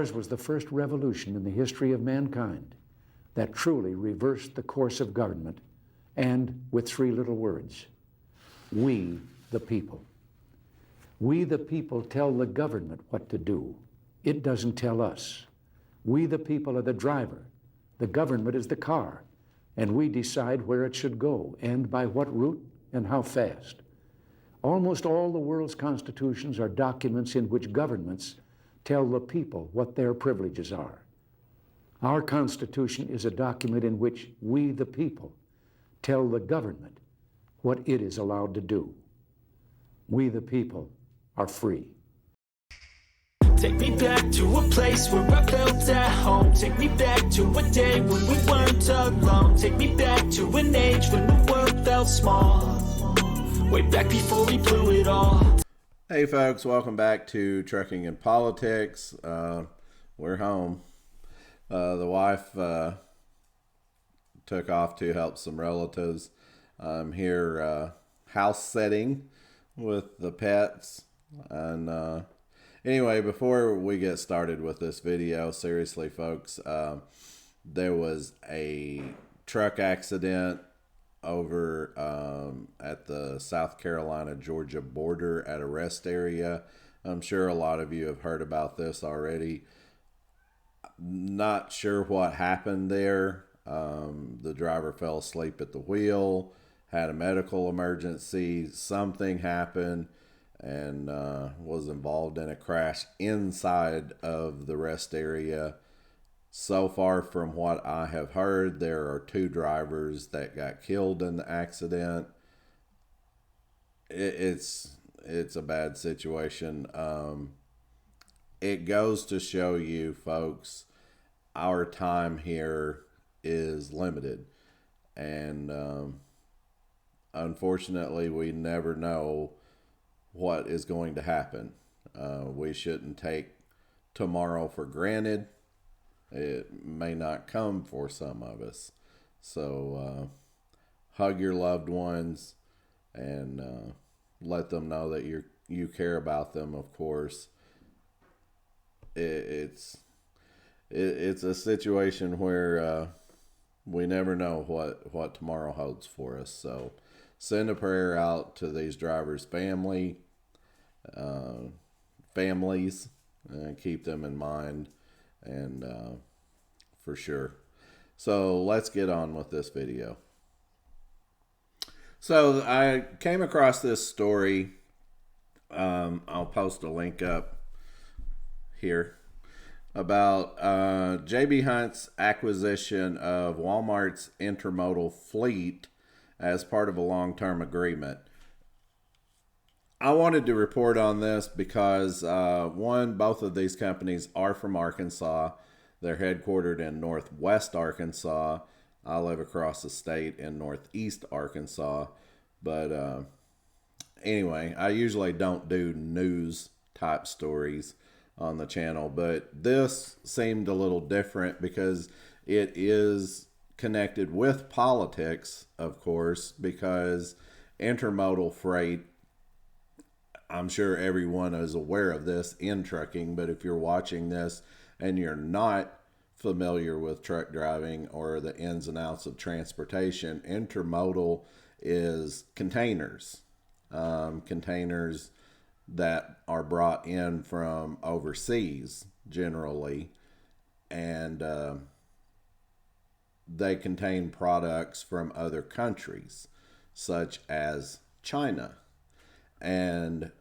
Ours was the first revolution in the history of mankind that truly reversed the course of government, and with three little words: we the people. We the people tell the government what to do. It doesn't tell us. We the people are the driver. The government is the car, and we decide where it should go and by what route and how fast. Almost all the world's constitutions are documents in which governments tell the people what their privileges are. Our Constitution is a document in which we, the people, tell the government what it is allowed to do. We, the people, are free. Take me back to a place where I felt at home. Take me back to a day when we weren't alone. Take me back to an age when the world felt small. Way back before we blew it all. Hey folks, welcome back to Trucking and Politics. We're home. The wife took off to help some relatives. I'm here house setting with the pets. And anyway, before we get started with this video, seriously folks, there was a truck accident over at the South Carolina-Georgia border at a rest area. I'm sure a lot of you have heard about this already. Not sure what happened there. The driver fell asleep at the wheel, had a medical emergency, something happened, and was involved in a crash inside of the rest area. So far from what I have heard, there are 2 drivers that got killed in the accident. It's a bad situation. It goes to show you, folks, our time here is limited. And unfortunately, we never know what is going to happen. We shouldn't take tomorrow for granted. It may not come for some of us. So hug your loved ones and let them know that you care about them, of course. It's a situation where we never know what tomorrow holds for us. So send a prayer out to these drivers' families, and keep them in mind. And for sure. So let's get on with this video. So I came across this story. I'll post a link up here about J.B. Hunt's acquisition of Wal-Mart's intermodal fleet as part of a long-term agreement. I wanted to report on this because, both of these companies are from Arkansas. They're headquartered in Northwest Arkansas. I live across the state in Northeast Arkansas. But anyway, I usually don't do news type stories on the channel. But this seemed a little different because it is connected with politics, of course, because intermodal freight, I'm sure everyone is aware of this in trucking, but if you're watching this and you're not familiar with truck driving or the ins and outs of transportation, intermodal is containers. Containers that are brought in from overseas generally, and they contain products from other countries such as China. And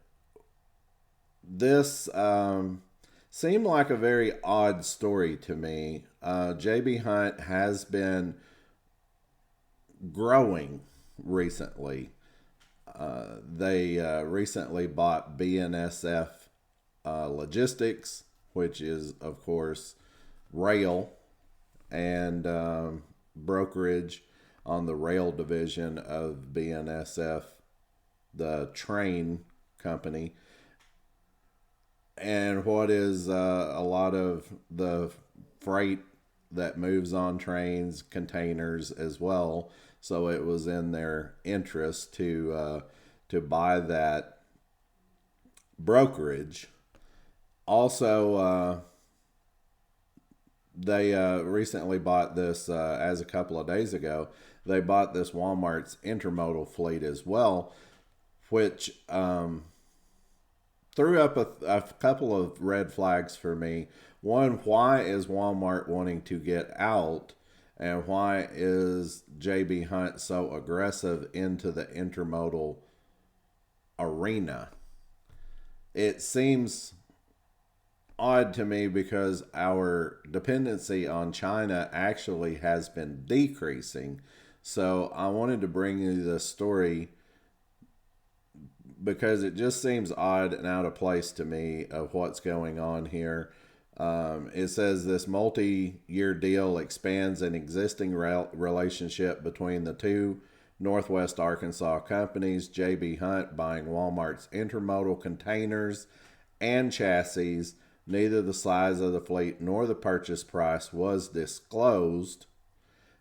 this seemed like a very odd story to me. J.B. Hunt has been growing recently. They recently bought BNSF Logistics, which is, of course, rail and brokerage on the rail division of BNSF, the train company. And what is a lot of the freight that moves on trains, containers as well. So it was in their interest to buy that brokerage. Also, they recently bought this, as a couple of days ago, they bought this Walmart's intermodal fleet as well, which threw up a couple of red flags for me. One, why is Walmart wanting to get out? And why is JB Hunt so aggressive into the intermodal arena? It seems odd to me because our dependency on China actually has been decreasing. So I wanted to bring you this story because it just seems odd and out of place to me of what's going on here. It says this multi-year deal expands an existing relationship between the two Northwest Arkansas companies, JB Hunt buying Walmart's intermodal containers and chassis. Neither the size of the fleet nor the purchase price was disclosed.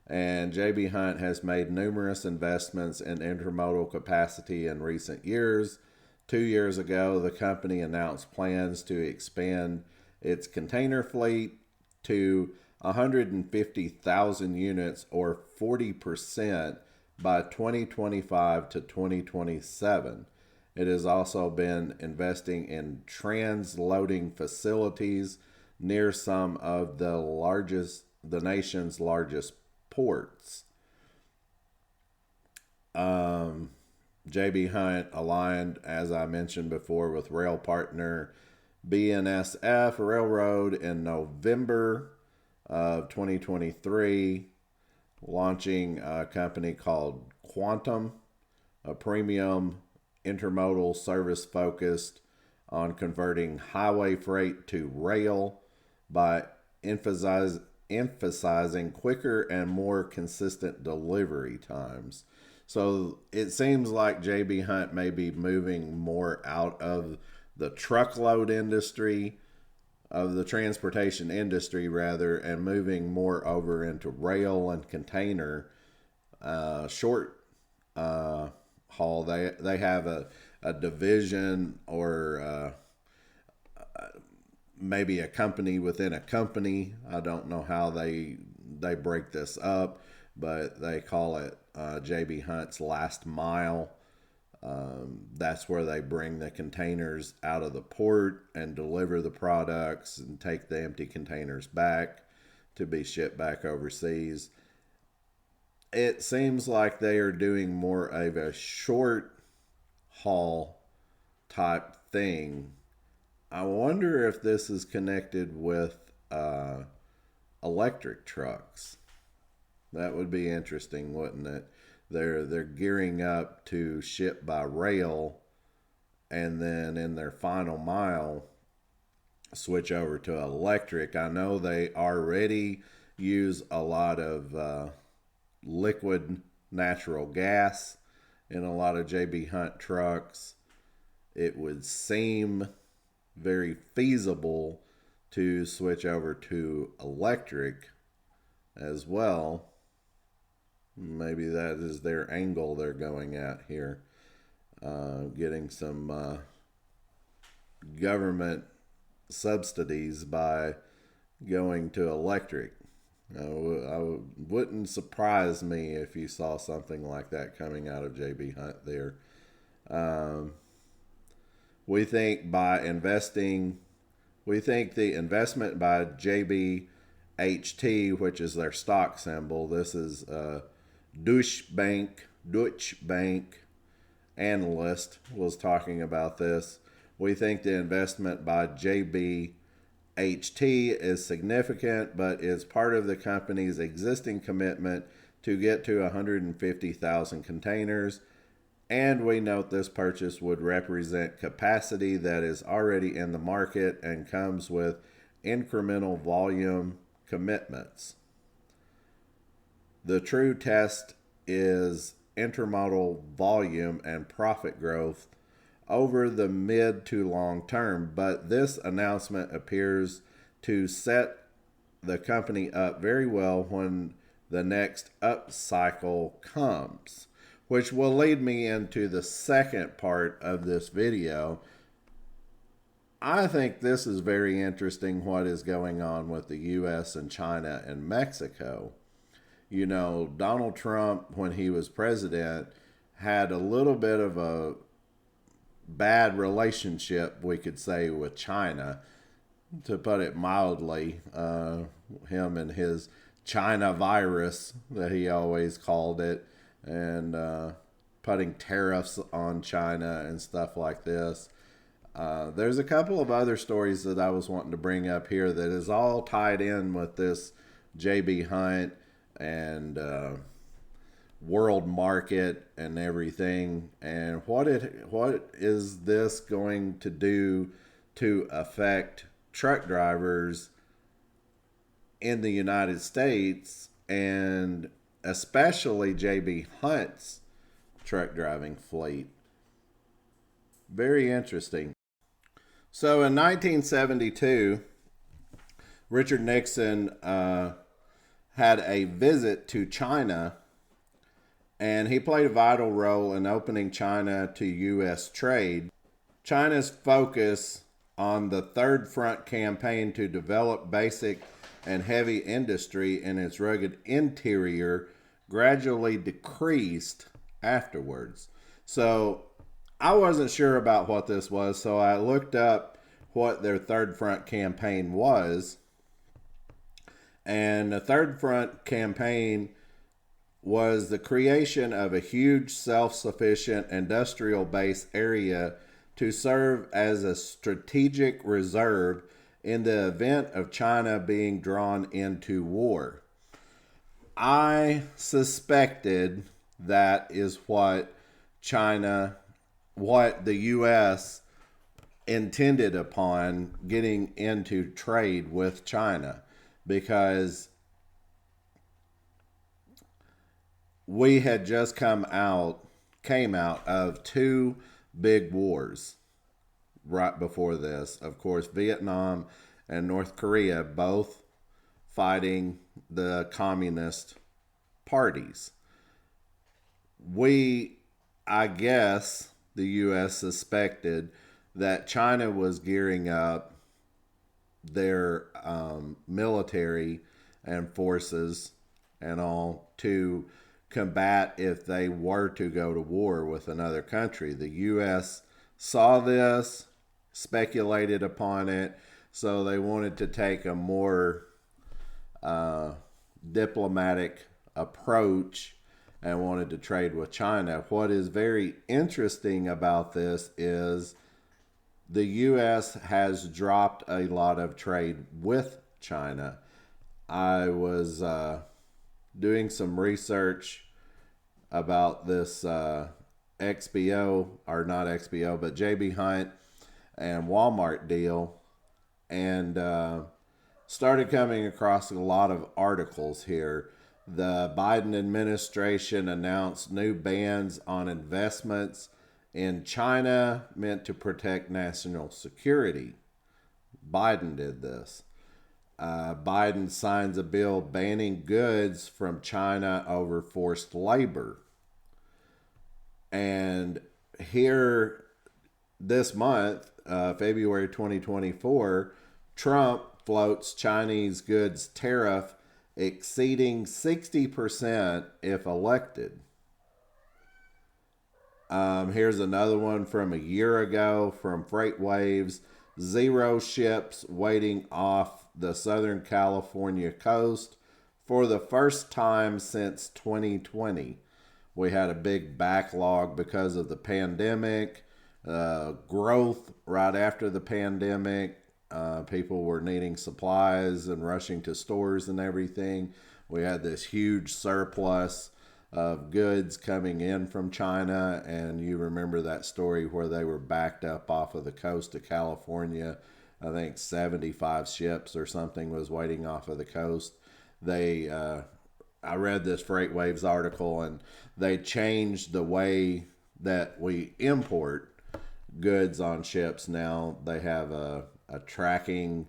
And JB Hunt has made numerous investments in intermodal capacity in recent years. 2 years ago, the company announced plans to expand its container fleet to 150,000 units, or 40%, by 2025 to 2027. It has also been investing in transloading facilities near some of the nation's largest ports. JB Hunt aligned, as I mentioned before, with rail partner BNSF Railroad in November of 2023, launching a company called Quantum, a premium intermodal service focused on converting highway freight to rail by emphasizing quicker and more consistent delivery times. So it seems like JB Hunt may be moving more out of the truckload industry, of the transportation industry rather, and moving more over into rail and container short haul. They have a division, or maybe a company within a company. I don't know how they break this up, but they call it JB Hunt's Last Mile. That's where they bring the containers out of the port and deliver the products and take the empty containers back to be shipped back overseas. It seems like they are doing more of a short haul type thing. I wonder if this is connected with electric trucks. That would be interesting, wouldn't it? They're gearing up to ship by rail, and then in their final mile switch over to electric. I know they already use a lot of liquid natural gas in a lot of JB Hunt trucks. It would seem very feasible to switch over to electric as well. Maybe that is their angle they're going at here, getting some government subsidies by going to electric. Wouldn't surprise me if you saw something like that coming out of JB Hunt there. We think the investment by JBHT, which is their stock symbol, this is Deutsche Bank analyst was talking about this. We think the investment by JBHT is significant, but is part of the company's existing commitment to get to 150,000 containers. And we note this purchase would represent capacity that is already in the market and comes with incremental volume commitments. The true test is intermodal volume and profit growth over the mid to long term, but this announcement appears to set the company up very well when the next up cycle comes, which will lead me into the second part of this video. I think this is very interesting what is going on with the U.S. and China and Mexico. You know, Donald Trump, when he was president, had a little bit of a bad relationship, we could say, with China, to put it mildly. Him and his China virus that he always called it, and putting tariffs on China and stuff like this. There's a couple of other stories that I was wanting to bring up here that is all tied in with this J.B. Hunt and world market and everything, and what is this going to do to affect truck drivers in the United States, and especially J.B. Hunt's truck driving fleet. Very interesting. So in 1972, Richard Nixon had a visit to China, and he played a vital role in opening China to U.S. trade. China's focus on the Third Front campaign to develop basic and heavy industry in its rugged interior gradually decreased afterwards. So I wasn't sure about what this was, so I looked up what their Third Front campaign was. And the Third Front campaign was the creation of a huge self-sufficient industrial base area to serve as a strategic reserve in the event of China being drawn into war. I suspected that is what the U.S. intended upon getting into trade with China, because we had just came out of two big wars right before this. Of course, Vietnam and North Korea, both fighting the communist parties. I guess the U.S. suspected that China was gearing up their military and forces and all to combat if they were to go to war with another country. The U.S. saw this, speculated upon it, so they wanted to take a more diplomatic approach and wanted to trade with China. What is very interesting about this is the U.S. has dropped a lot of trade with China. I was doing some research about this XBO, or not XBO, but JB Hunt and Wal-Mart deal, and started coming across a lot of articles here. The Biden administration announced new bans on investments in China meant to protect national security. Biden did this. Biden signs a bill banning goods from China over forced labor. And here this month, February 2024, Trump floats Chinese goods tariff exceeding 60% if elected. Here's another one from a year ago from FreightWaves. 0 ships waiting off the Southern California coast for the first time since 2020. We had a big backlog because of the pandemic, growth right after the pandemic. People were needing supplies and rushing to stores and everything. We had this huge surplus of goods coming in from China, and you remember that story where they were backed up off of the coast of California. I think 75 ships or something was waiting off of the coast. I read this FreightWaves article, and they changed the way that we import goods on ships. Now they have a tracking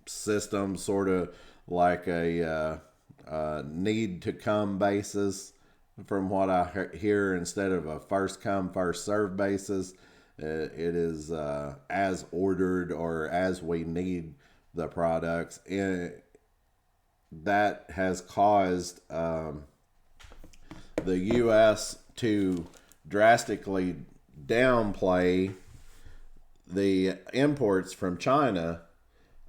system, sort of like a need to come basis, from what I hear, instead of a first come first serve basis. It is as ordered or as we need the products. And that has caused the U.S. to drastically downplay the imports from China.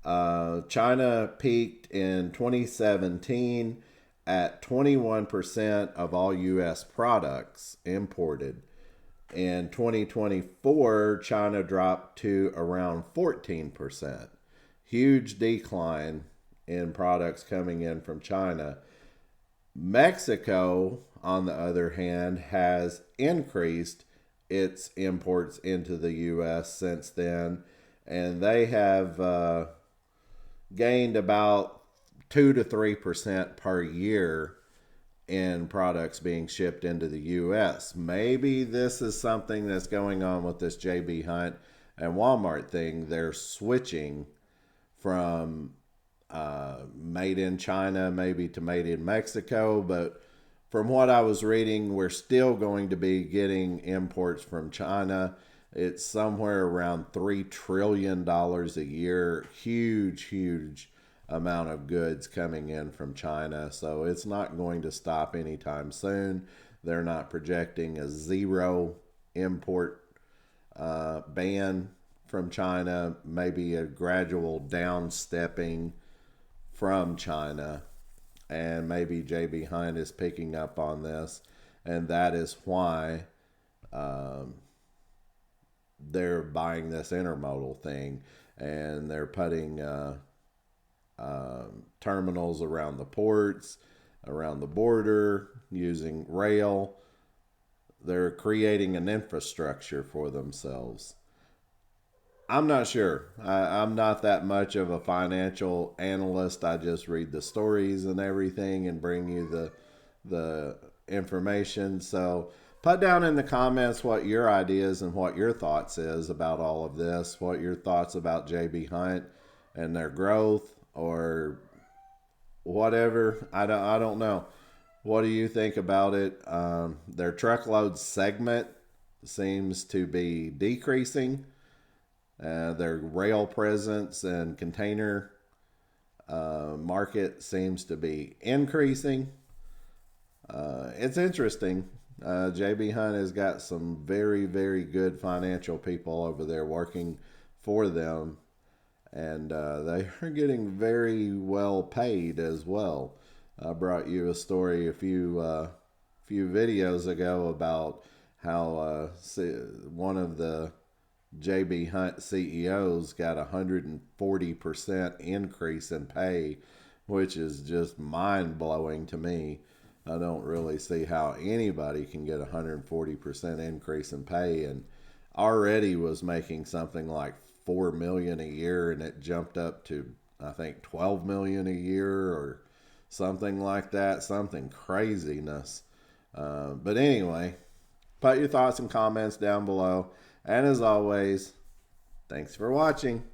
China peaked in 2017 at 21% of all U.S. products imported. In 2024, China dropped to around 14%. Huge decline in products coming in from China. Mexico, on the other hand, has increased its imports into the U.S. since then, and they have gained about 2 to 3% per year in products being shipped into the U.S. Maybe this is something that's going on with this J.B. Hunt and Walmart thing. They're switching from made in China maybe to made in Mexico, but from what I was reading, we're still going to be getting imports from China. It's somewhere around $3 trillion a year. Huge amount of goods coming in from China. So it's not going to stop anytime soon. They're not projecting a zero import ban from China, maybe a gradual downstepping from China. And maybe J.B. Hunt is picking up on this. And that is why they're buying this intermodal thing. And they're putting terminals around the ports, around the border, using rail. They're creating an infrastructure for themselves. I'm not sure. I'm not that much of a financial analyst. I just read the stories and everything and bring you the information. So put down in the comments what your ideas and what your thoughts is about all of this, what your thoughts about J.B. Hunt and their growth or whatever. I don't know. What do you think about it? Their truckload segment seems to be decreasing. Their rail presence and container market seems to be increasing. It's interesting. J.B. Hunt has got some very good financial people over there working for them. And they are getting very well paid as well. I brought you a story a few videos ago about how one of the J.B. Hunt CEOs got 140% increase in pay, which is just mind-blowing to me. I don't really see how anybody can get 140% increase in pay, and already was making something like $4 million a year, and it jumped up to I think $12 million a year or something like that, something craziness. But anyway, put your thoughts and comments down below. And as always, thanks for watching.